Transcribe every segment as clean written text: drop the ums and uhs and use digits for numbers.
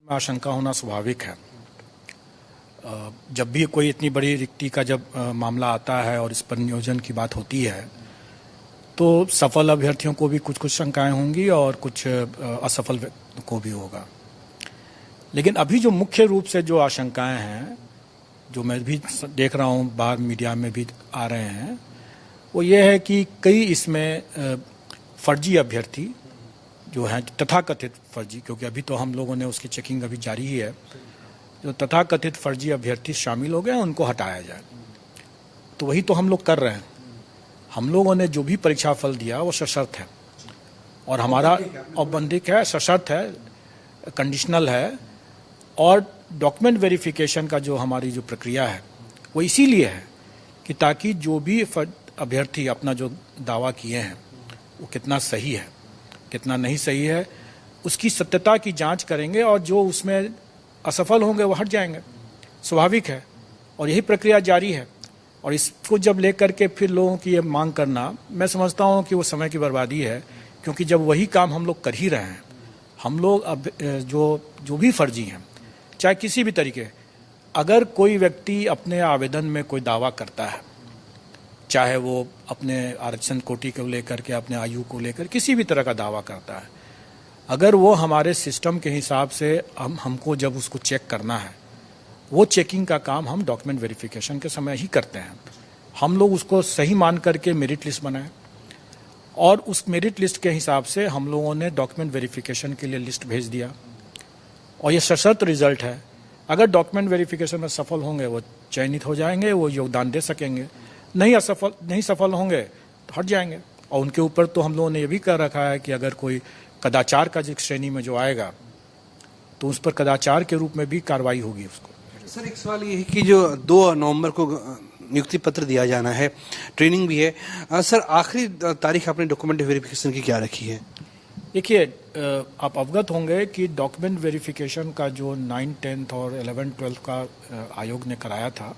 आशंका होना स्वाभाविक है। जब भी कोई इतनी बड़ी रिक्ति का जब मामला आता है और इस पर नियोजन की बात होती है तो सफल अभ्यर्थियों को भी कुछ कुछ शंकाएं होंगी और कुछ असफल को भी होगा। लेकिन अभी जो मुख्य रूप से जो आशंकाएं हैं, जो मैं भी देख रहा हूं बाहर मीडिया में भी आ रहे हैं, वो ये है कि कई इसमें फर्जी अभ्यर्थी जो हैं, तथाकथित फर्जी, क्योंकि अभी तो हम लोगों ने उसकी चेकिंग अभी जारी ही है, जो तथाकथित फर्जी अभ्यर्थी शामिल हो गए उनको हटाया जाए। तो वही तो हम लोग कर रहे हैं। हम लोगों ने जो भी परीक्षा फल दिया वो सशर्त है और हमारा औपबंधिक है, सशर्त है, कंडीशनल है। और डॉक्यूमेंट वेरिफिकेशन का जो हमारी जो प्रक्रिया है वो इसीलिए है कि ताकि जो भी अभ्यर्थी अपना जो दावा किए हैं वो कितना सही है, कितना नहीं सही है, उसकी सत्यता की जांच करेंगे और जो उसमें असफल होंगे वो हट जाएंगे। स्वाभाविक है और यही प्रक्रिया जारी है। और इसको जब लेकर के फिर लोगों की ये मांग करना, मैं समझता हूँ कि वो समय की बर्बादी है, क्योंकि जब वही काम हम लोग कर ही रहे हैं। हम लोग अब जो भी फर्जी हैं, चाहे किसी भी तरीके, अगर कोई व्यक्ति अपने आवेदन में कोई दावा करता है, चाहे वो अपने आरक्षण कोटि को लेकर के, अपने आयु को लेकर किसी भी तरह का दावा करता है, अगर वो हमारे सिस्टम के हिसाब से हमको जब उसको चेक करना है, वो चेकिंग का काम हम डॉक्यूमेंट वेरिफिकेशन के समय ही करते हैं। हम लोग उसको सही मान करके मेरिट लिस्ट बनाए और उस मेरिट लिस्ट के हिसाब से हम लोगों ने डॉक्यूमेंट वेरिफिकेशन के लिए लिस्ट भेज दिया और ये सशर्त रिजल्ट है। अगर डॉक्यूमेंट वेरिफिकेशन में सफल होंगे वो चयनित हो जाएंगे, वो योगदान दे सकेंगे। नहीं सफल होंगे तो हट जाएंगे। और उनके ऊपर तो हम लोगों ने ये भी कर रखा है कि अगर कोई कदाचार का जिस श्रेणी में जो आएगा तो उस पर कदाचार के रूप में भी कार्रवाई होगी उसको। सर, एक सवाल ये है कि जो 2 नवंबर को नियुक्ति पत्र दिया जाना है, ट्रेनिंग भी है, सर आखिरी तारीख आपने डॉक्यूमेंट वेरिफिकेशन की क्या रखी है? देखिए, आप अवगत होंगे कि डॉक्यूमेंट वेरिफिकेशन का जो 9, 10 और 11, 12 का आयोग ने कराया था,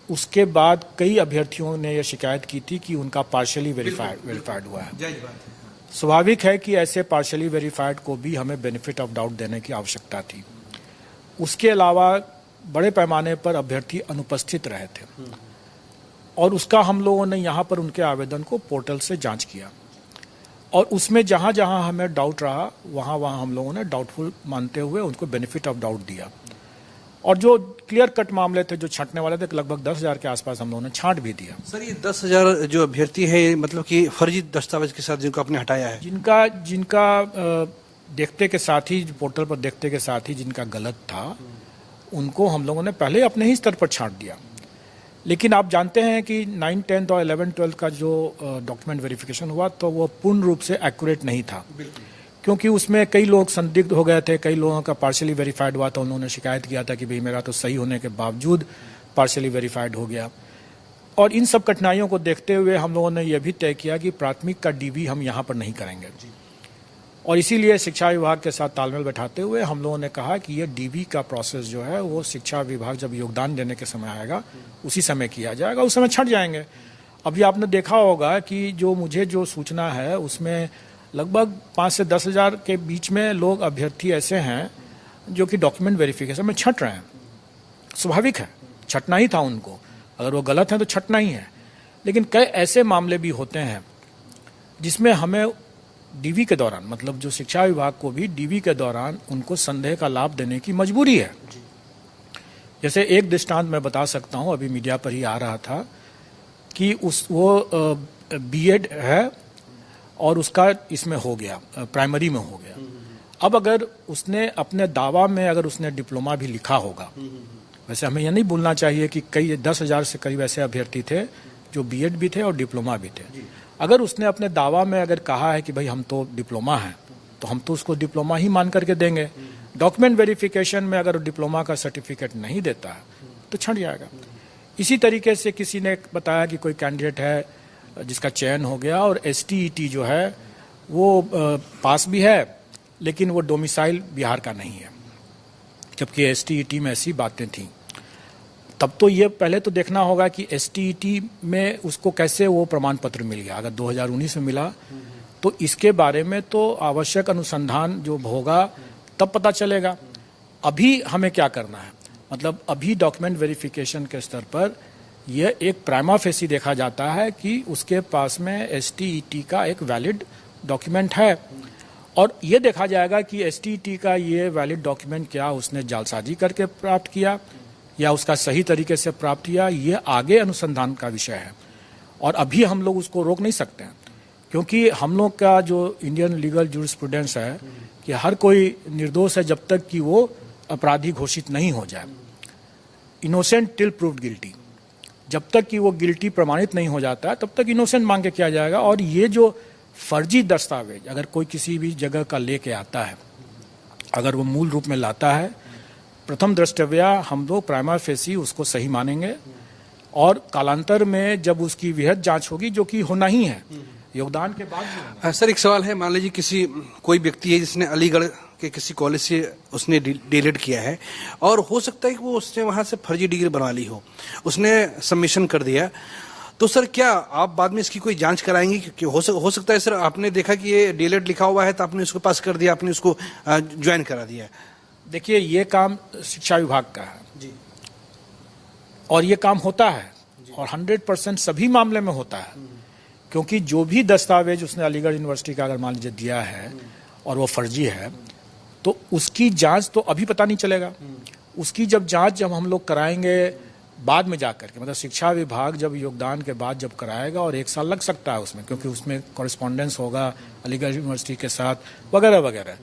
उसके बाद कई अभ्यर्थियों ने यह शिकायत की थी कि उनका पार्शियली वेरीफाइड हुआ है। स्वाभाविक है कि ऐसे पार्शियली वेरीफाइड को भी हमें बेनिफिट ऑफ डाउट देने की आवश्यकता थी। उसके अलावा बड़े पैमाने पर अभ्यर्थी अनुपस्थित रहे थे और उसका हम लोगों ने यहाँ पर उनके आवेदन को पोर्टल से जांच किया और उसमें जहाँ जहाँ हमें डाउट रहा वहाँ वहाँ हम लोगों ने डाउटफुल मानते हुए उनको बेनिफिट ऑफ डाउट दिया। और जो क्लियर कट मामले थे, जो छंटने वाले थे, लगभग 10,000 के आसपास हम लोगों ने छांट भी दिया। सर, ये 10,000 जो अभ्यर्थी है, मतलब कि फर्जी दस्तावेज के साथ जिनको आपने हटाया है, जिनका देखते के साथ ही, पोर्टल पर देखते के साथ ही जिनका गलत था, उनको हम लोगों ने पहले अपने ही स्तर पर छांट दिया। लेकिन आप जानते हैं कि 9, 10 और 11, 12 का जो डॉक्यूमेंट वेरिफिकेशन हुआ तो वो पूर्ण रूप से एक्यूरेट नहीं था, क्योंकि उसमें कई लोग संदिग्ध हो गए थे। कई लोगों का पार्शियली वेरीफाइड हुआ था, उन्होंने शिकायत किया था कि भाई मेरा तो सही होने के बावजूद पार्शियली वेरीफाइड हो गया। और इन सब कठिनाइयों को देखते हुए हम लोगों ने यह भी तय किया कि प्राथमिक का डीवी हम यहाँ पर नहीं करेंगे और इसीलिए शिक्षा विभाग के साथ तालमेल बैठाते हुए हम लोगों ने कहा कि ये डीवी का प्रोसेस जो है वो शिक्षा विभाग जब योगदान देने के समय आएगा उसी समय किया जाएगा, उस समय छट जाएंगे। अभी आपने देखा होगा कि मुझे जो सूचना है उसमें लगभग 5 से 10,000 के बीच में लोग अभ्यर्थी ऐसे हैं जो कि डॉक्यूमेंट वेरिफिकेशन में छट रहे हैं। स्वाभाविक है, छटना ही था उनको, अगर वो गलत हैं तो छटना ही है। लेकिन कई ऐसे मामले भी होते हैं जिसमें हमें डीवी के दौरान, मतलब जो शिक्षा विभाग को भी डीवी के दौरान उनको संदेह का लाभ देने की मजबूरी है। जैसे एक दृष्टांत मैं बता सकता हूं, अभी मीडिया पर ही आ रहा था कि वो बीएड है और उसका इसमें हो गया, प्राइमरी में हो गया। अब अगर उसने अपने दावा में अगर उसने डिप्लोमा भी लिखा होगा, वैसे हमें यह नहीं भूलना चाहिए कि कई 10,000 से करीब ऐसे अभ्यर्थी थे जो बीएड भी थे और डिप्लोमा भी थे। अगर उसने अपने दावा में अगर कहा है कि भाई हम तो डिप्लोमा हैं, तो हम तो उसको डिप्लोमा ही मान करके देंगे। डॉक्यूमेंट वेरिफिकेशन में अगर डिप्लोमा का सर्टिफिकेट नहीं देता है तो छट जाएगा। इसी तरीके से किसी ने बताया कि कोई कैंडिडेट है जिसका चयन हो गया और STET जो है वो पास भी है लेकिन वो डोमिसाइल बिहार का नहीं है, जबकि STET में ऐसी बातें थीं। तब तो ये पहले तो देखना होगा कि STET में उसको कैसे वो प्रमाण पत्र मिल गया। अगर 2019 में मिला तो इसके बारे में तो आवश्यक अनुसंधान जो होगा तब पता चलेगा। अभी हमें क्या करना है, मतलब अभी डॉक्यूमेंट वेरिफिकेशन के स्तर पर यह एक प्राइमा फेसी देखा जाता है कि उसके पास में एसटीईटी का एक वैलिड डॉक्यूमेंट है, और ये देखा जाएगा कि एसटीईटी का ये वैलिड डॉक्यूमेंट क्या उसने जालसाजी करके प्राप्त किया या उसका सही तरीके से प्राप्त किया, ये आगे अनुसंधान का विषय है। और अभी हम लोग उसको रोक नहीं सकते हैं, क्योंकि हम लोग का जो इंडियन लीगल जूरिस्प्रूडेंस है कि हर कोई निर्दोष है जब तक कि वो अपराधी घोषित नहीं हो जाए, इनोसेंट टिल प्रूव्ड गिल्टी। जब तक कि वो गिल्टी प्रमाणित नहीं हो जाता है तब तक इनोसेंट मांग के किया जाएगा। और ये जो फर्जी दस्तावेज अगर कोई किसी भी जगह का लेके आता है, अगर वो मूल रूप में लाता है, प्रथम द्रष्टव्या हम लोग प्राइमा फेसी उसको सही मानेंगे, और कालांतर में जब उसकी विहद जांच होगी, जो कि होना ही है योगदान के बाद। सर, एक सवाल है, मान लीजिए कोई व्यक्ति है जिसने अलीगढ़ के किसी कॉलेज से उसने डीलेट किया है, और हो सकता है कि वो उसने वहां से फर्जी डिग्री बना ली हो, उसने सबमिशन कर दिया, तो सर क्या आप बाद में इसकी कोई जांच कराएंगे? कि हो सकता है सर आपने देखा कि ये डीलेट लिखा हुआ है तो आपने उसको पास कर दिया, आपने उसको ज्वाइन करा दिया। देखिए, ये काम शिक्षा विभाग का है जी, और ये काम होता है, और 100% सभी मामले में होता है, क्योंकि जो भी दस्तावेज उसने अलीगढ़ यूनिवर्सिटी का अगर मान लीजिए दिया है और वो फर्जी है, तो उसकी जांच तो अभी पता नहीं चलेगा। उसकी जब हम लोग कराएंगे बाद में जाकर के, मतलब शिक्षा विभाग जब योगदान के बाद जब कराएगा, और 1 साल लग सकता है उसमें, क्योंकि उसमें कॉरेस्पॉन्डेंस होगा अलीगढ़ यूनिवर्सिटी के साथ वगैरह वगैरह,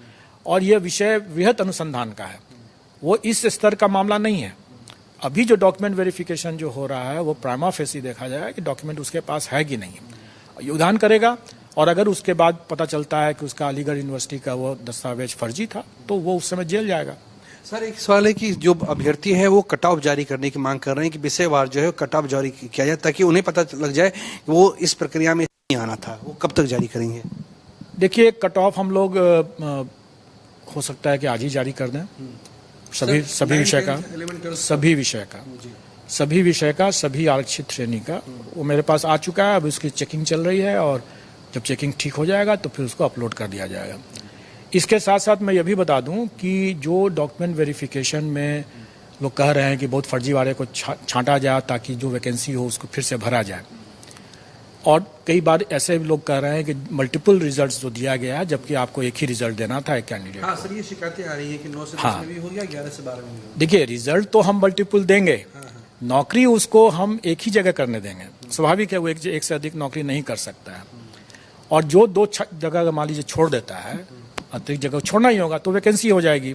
और यह विषय वृहत अनुसंधान का है, वो इस स्तर का मामला नहीं है। अभी जो डॉक्यूमेंट वेरिफिकेशन जो हो रहा है वो प्राइमा फेसी देखा जाएगा कि डॉक्यूमेंट उसके पास है कि नहीं, योगदान करेगा, और अगर उसके बाद पता चलता है कि उसका अलीगढ़ यूनिवर्सिटी का वो दस्तावेज फर्जी था तो वो उस समय जेल जाएगा। सर, एक सवाल है कि जो अभ्यर्थी है वो कट ऑफ जारी करने की मांग कर रहे हैं कि विषयवार जो है कट ऑफ जारी किया जाए, ताकि उन्हें पता लग जाए कि वो इस प्रक्रिया में नहीं आना था। वो कब तक जारी करेंगे? देखिए, कट ऑफ हम लोग हो सकता है कि आज ही जारी कर दें, सभी विषय का सभी आरक्षित श्रेणी का। वो मेरे पास आ चुका है, अब उसकी चेकिंग चल रही है, और जब चेकिंग ठीक हो जाएगा तो फिर उसको अपलोड कर दिया जाएगा। इसके साथ साथ मैं ये भी बता दूं कि जो डॉक्यूमेंट वेरिफिकेशन में लोग कह रहे हैं कि बहुत फर्जीवाड़े को छांटा जाए ताकि जो वैकेंसी हो उसको फिर से भरा जाए, और कई बार ऐसे लोग कह रहे हैं कि मल्टीपल रिजल्ट्स जो दिया गया है, जबकि आपको एक ही रिजल्ट देना था एक कैंडिडेट। हाँ सर, ये शिकायतें आ रही है कि 9 से 10 में भी हो गया, 11 से 12 में भी हो। देखिए, रिजल्ट तो हम मल्टीपल देंगे, नौकरी उसको हम एक ही जगह करने देंगे। स्वाभाविक है, वो एक से अधिक नौकरी नहीं कर सकता है, और जो 2 जगह मान लीजिए छोड़ देता है, अतिरिक्त जगह छोड़ना ही होगा, तो वैकेंसी हो जाएगी।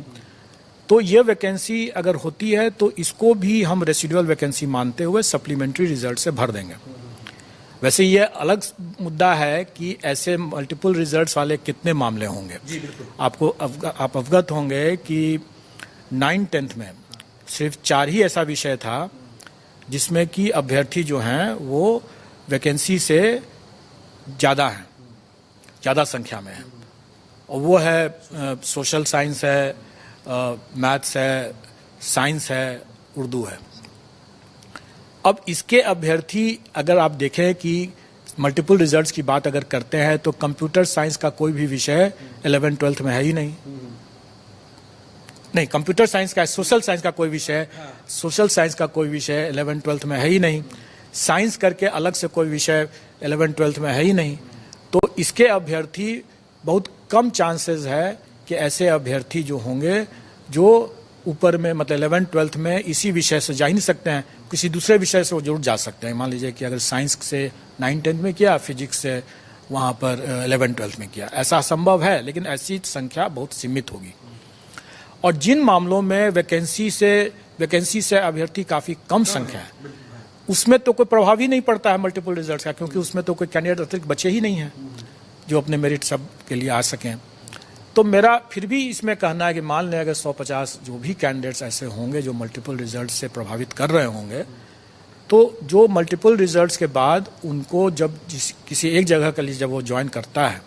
तो ये वैकेंसी अगर होती है तो इसको भी हम रेसिडुअल वैकेंसी मानते हुए सप्लीमेंट्री रिजल्ट से भर देंगे। वैसे ये अलग मुद्दा है कि ऐसे मल्टीपल रिजल्ट्स वाले कितने मामले होंगे। जी बिल्कुल। आप अवगत होंगे कि 9-10th में सिर्फ 4 ही ऐसा विषय था जिसमें कि अभ्यर्थी जो हैं वो वैकेंसी से ज़्यादा हैं, ज़्यादा संख्या में है, और वो है सोशल साइंस है, मैथ्स है, साइंस है, उर्दू है। अब इसके अभ्यर्थी अगर आप देखें कि मल्टीपल रिजल्ट्स की बात अगर करते हैं तो कंप्यूटर साइंस का कोई भी विषय 11-12th में है ही नहीं। नहीं, कंप्यूटर साइंस का, सोशल साइंस का कोई विषय, सोशल साइंस का कोई विषय 11-12th में है ही नहीं। साइंस करके अलग से कोई विषय 11-12th में है ही नहीं। तो इसके अभ्यर्थी बहुत कम चांसेस है कि ऐसे अभ्यर्थी जो होंगे जो ऊपर में, मतलब 11-12th में इसी विषय से जा ही नहीं सकते हैं, किसी दूसरे विषय से वो जरूर जा सकते हैं। मान लीजिए कि अगर साइंस से 9-10th में किया, फिजिक्स से वहाँ पर 11-12th में किया, ऐसा संभव है, लेकिन ऐसी संख्या बहुत सीमित होगी। और जिन मामलों में वैकेंसी से अभ्यर्थी काफ़ी कम संख्या है, उसमें तो कोई प्रभाव ही नहीं पड़ता है मल्टीपल रिजल्ट का, क्योंकि उसमें तो कोई कैंडिडेट अतिरिक्त बचे ही नहीं हैं जो अपने मेरिट सब के लिए आ सकें। तो मेरा फिर भी इसमें कहना है कि मान लें अगर 150 जो भी कैंडिडेट्स ऐसे होंगे जो मल्टीपल रिजल्ट से प्रभावित कर रहे होंगे, तो जो मल्टीपल रिजल्ट्स के बाद उनको जब किसी एक जगह के लिए जब वो ज्वाइन करता है,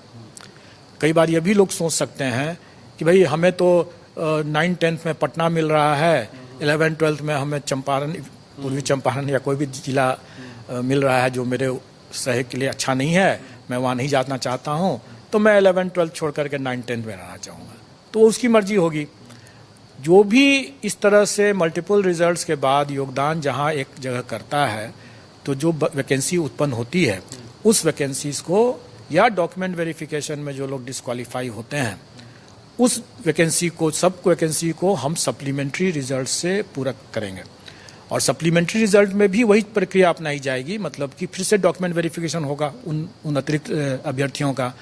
कई बार ये भी लोग सोच सकते हैं कि भाई हमें तो 9-10th में पटना मिल रहा है, 11-12th में हमें चंपारण, पूर्वी चंपारण या कोई भी जिला मिल रहा है जो मेरे शहर के लिए अच्छा नहीं है, मैं वहाँ नहीं जाना चाहता हूँ, तो मैं 11-12th छोड़ करके 9-10th में रहना चाहूँगा। तो उसकी मर्जी होगी। जो भी इस तरह से मल्टीपल रिजल्ट्स के बाद योगदान जहां एक जगह करता है, तो जो वैकेंसी उत्पन्न होती है उस वैकेंसीज को या डॉक्यूमेंट वेरिफिकेशन में जो लोग डिस्क्वालीफाई होते हैं उस वैकेंसी को, सब वैकेंसी को हम सप्लीमेंट्री रिजल्ट से पूरा करेंगे। और सप्लीमेंट्री रिजल्ट में भी वही प्रक्रिया अपनाई जाएगी, मतलब कि फिर से डॉक्यूमेंट वेरिफिकेशन होगा उन अतिरिक्त अभ्यर्थियों का,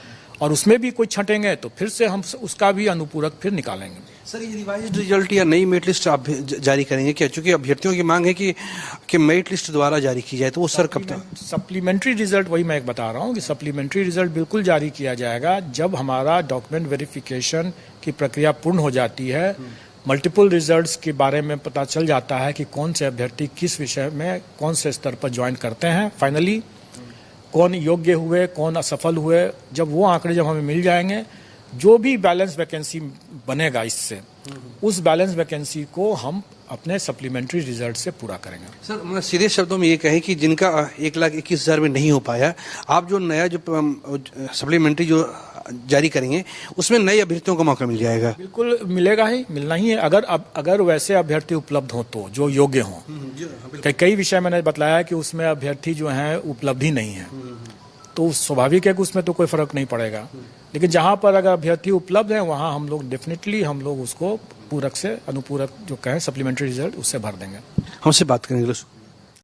और उसमें भी कोई छटेंगे तो फिर से हम उसका भी अनुपूरक फिर निकालेंगे। सर, ये रिवाइज्ड रिजल्ट या नई मेरिट लिस्ट आप जारी करेंगे क्या? चूंकि अभ्यर्थियों की मांग है कि मेरिट लिस्ट द्वारा जारी की जाए, तो वो सर कब तक? सप्लीमेंट्री रिजल्ट, वही मैं एक बता रहा हूँ कि सप्लीमेंट्री रिजल्ट बिल्कुल जारी किया जाएगा जब हमारा डॉक्यूमेंट वेरिफिकेशन की प्रक्रिया पूर्ण हो जाती है, मल्टीपल रिजल्ट्स के बारे में पता चल जाता है कि कौन से अभ्यर्थी किस विषय में कौन से स्तर पर ज्वाइन करते हैं, फाइनली कौन योग्य हुए, कौन असफल हुए। जब वो आंकड़े जब हमें मिल जाएंगे, जो भी बैलेंस वैकेंसी बनेगा इससे, उस बैलेंस वैकेंसी को हम अपने सप्लीमेंट्री रिजल्ट से पूरा करेंगे। सर, मैं सीधे शब्दों में ये कहें कि जिनका 1,21,000 में नहीं हो पाया, आप जो नया जो सप्लीमेंट्री जो जारी करेंगे उसमें नए अभ्यर्थियों को मौका मिल जाएगा? बिल्कुल मिलेगा ही, मिलना ही है। अगर वैसे अभ्यर्थी उपलब्ध हो तो जो योग्य हों। कई विषय मैंने बताया कि उसमें अभ्यर्थी जो हैं उपलब्ध ही नहीं है, तो स्वाभाविक है कि उसमें तो कोई फर्क नहीं पड़ेगा। लेकिन जहां पर अगर अभ्यर्थी उपलब्ध है वहां हम लोग डेफिनेटली हम लोग उसको पूरक से अनुपूरक जो कहें सप्लीमेंट्री रिजल्ट उससे भर देंगे। हमसे बात करेंगे।